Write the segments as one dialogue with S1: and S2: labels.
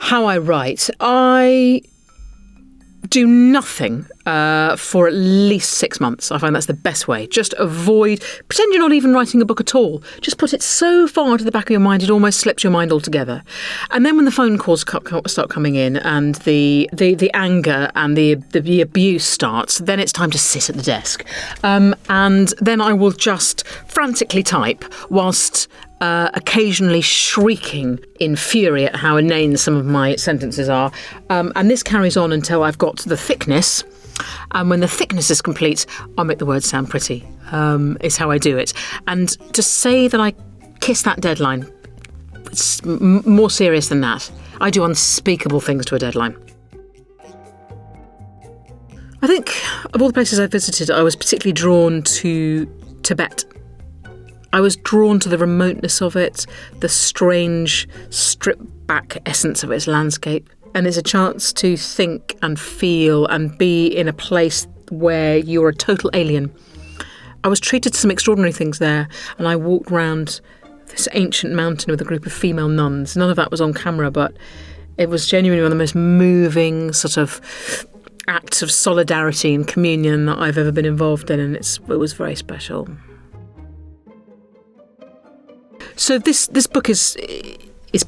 S1: How I write. I do nothing for at least 6 months. I find that's the best way. Just pretend you're not even writing a book at all. Just put it so far to the back of your mind, it almost slips your mind altogether. And then when the phone calls start coming in and the anger and the abuse starts, then it's time to sit at the desk. And then I will just frantically type whilst occasionally shrieking in fury at how inane some of my sentences are. And this carries on until I've got to the thickness. And when the thickness is complete, I'll make the words sound pretty, is how I do it. And to say that I kiss that deadline, it's more serious than that. I do unspeakable things to a deadline. I think of all the places I visited, I was particularly drawn to Tibet. I was drawn to the remoteness of it, the strange, stripped-back essence of its landscape. And it's a chance to think and feel and be in a place where you're a total alien. I was treated to some extraordinary things there, and I walked round this ancient mountain with a group of female nuns. None of that was on camera, but it was genuinely one of the most moving sort of acts of solidarity and communion that I've ever been involved in, and it was very special. So this book is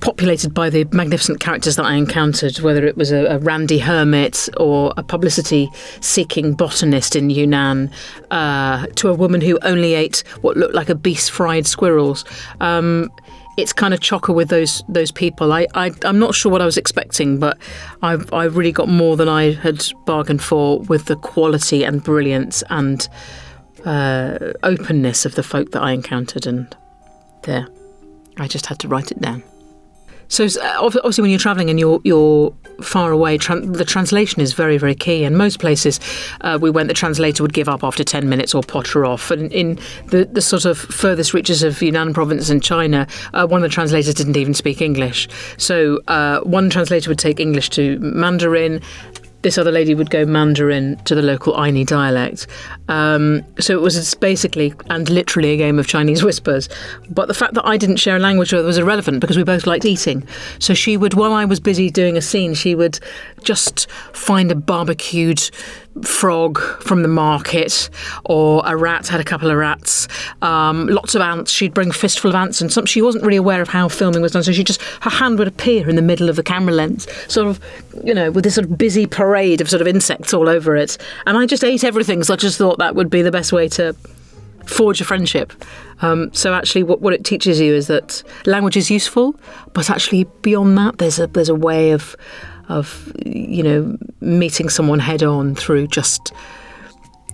S1: populated by the magnificent characters that I encountered, whether it was a randy hermit or a publicity-seeking botanist in Yunnan, to a woman who only ate what looked like obese fried squirrels. It's kind of chocker with those people. I'm not sure what I was expecting, but I really got more than I had bargained for with the quality and brilliance and openness of the folk that I encountered, and there, I just had to write it down. So obviously when you're travelling and you're far away, the translation is very, very key. And most places we went, the translator would give up after 10 minutes or potter off. And in the sort of furthest reaches of Yunnan province in China, one of the translators didn't even speak English. So one translator would take English to Mandarin. This other lady would go Mandarin to the local Aini dialect. So it was basically and literally a game of Chinese whispers. But the fact that I didn't share a language with her was irrelevant because we both liked eating. So she would, while I was busy doing a scene, she would just find a barbecued frog from the market, or a rat, had a couple of rats, lots of ants. She'd bring a fistful of ants, and she wasn't really aware of how filming was done, so her hand would appear in the middle of the camera lens, sort of, with this sort of busy parade of sort of insects all over it. And I just ate everything, so I just thought that would be the best way to forge a friendship. So actually what it teaches you is that language is useful, but actually beyond that there's a way of meeting someone head on through just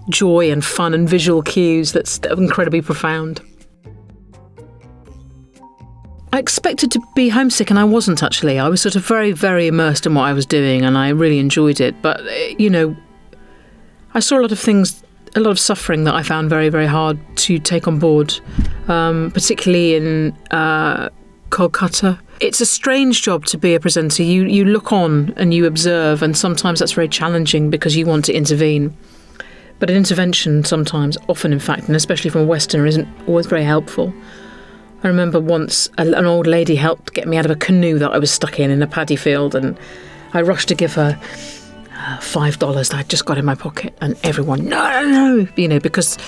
S1: joy and fun and visual cues that's incredibly profound. I expected to be homesick, and I wasn't actually. I was sort of very, very immersed in what I was doing, and I really enjoyed it. But, I saw a lot of things, a lot of suffering that I found very, very hard to take on board, particularly in Kolkata. It's a strange job to be a presenter. You look on and you observe, and sometimes that's very challenging because you want to intervene. But an intervention sometimes, often in fact, and especially from a Westerner, isn't always very helpful. I remember once an old lady helped get me out of a canoe that I was stuck in a paddy field, and I rushed to give her $5 that I'd just got in my pocket, and everyone, no, because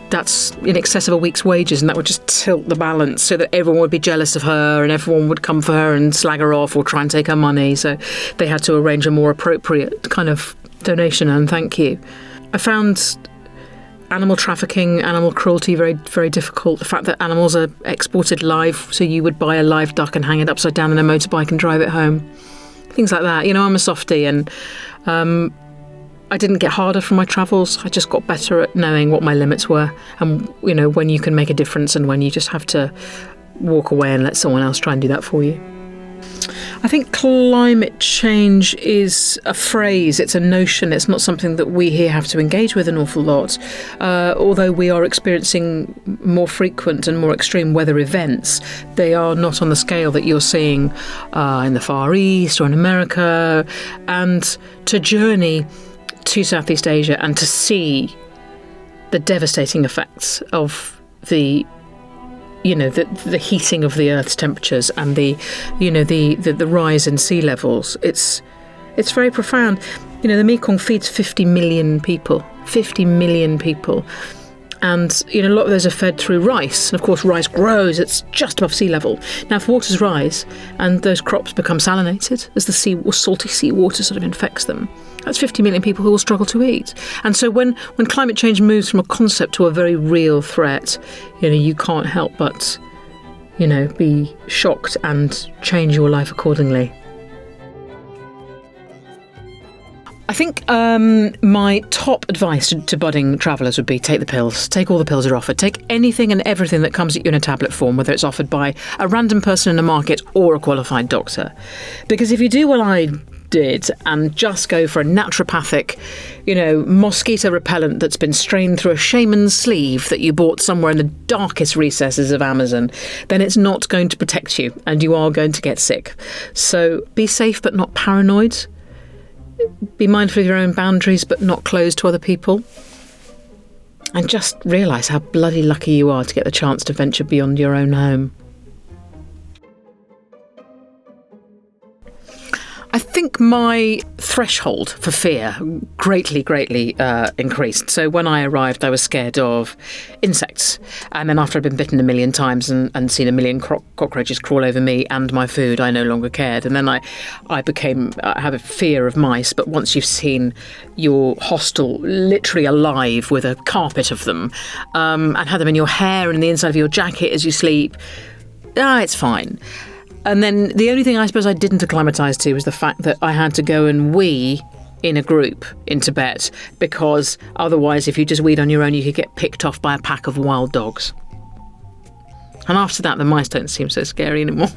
S1: that's in excess of a week's wages, and that would just tilt the balance so that everyone would be jealous of her and everyone would come for her and slag her off or try and take her money. So they had to arrange a more appropriate kind of donation and thank you. I found animal trafficking, animal cruelty very, very difficult. The fact that animals are exported live, so you would buy a live duck and hang it upside down on a motorbike and drive it home. Things like that. I'm a softie, and I didn't get harder from my travels. I just got better at knowing what my limits were, and when you can make a difference and when you just have to walk away and let someone else try and do that for you. I think climate change is a phrase, it's a notion, it's not something that we here have to engage with an awful lot. Although we are experiencing more frequent and more extreme weather events, they are not on the scale that you're seeing in the Far East or in America. And to journey to Southeast Asia and to see the devastating effects of the the heating of the Earth's temperatures and the rise in sea levels. It's very profound. The Mekong feeds 50 million people. 50 million people. And, a lot of those are fed through rice. And, of course, rice grows. It's just above sea level. Now, if waters rise and those crops become salinated as the salty seawater sort of infects them, that's 50 million people who will struggle to eat. And so when climate change moves from a concept to a very real threat, you can't help but, be shocked and change your life accordingly. I think my top advice to budding travellers would be take the pills. Take all the pills that are offered. Take anything and everything that comes at you in a tablet form, whether it's offered by a random person in a market or a qualified doctor. Because if you do what I did and just go for a naturopathic, mosquito repellent that's been strained through a shaman's sleeve that you bought somewhere in the darkest recesses of Amazon, then it's not going to protect you and you are going to get sick. So be safe but not paranoid. Be mindful of your own boundaries, but not closed to other people. And just realise how bloody lucky you are to get the chance to venture beyond your own home. I think my threshold for fear greatly increased. So when I arrived, I was scared of insects. And then after I'd been bitten a million times and seen a million cockroaches crawl over me and my food, I no longer cared. And then I have a fear of mice. But once you've seen your hostel literally alive with a carpet of them, and had them in your hair and in the inside of your jacket as you sleep, it's fine. And then the only thing I suppose I didn't acclimatise to was the fact that I had to go and wee in a group in Tibet, because otherwise if you just weed on your own you could get picked off by a pack of wild dogs. And after that the mice don't seem so scary anymore.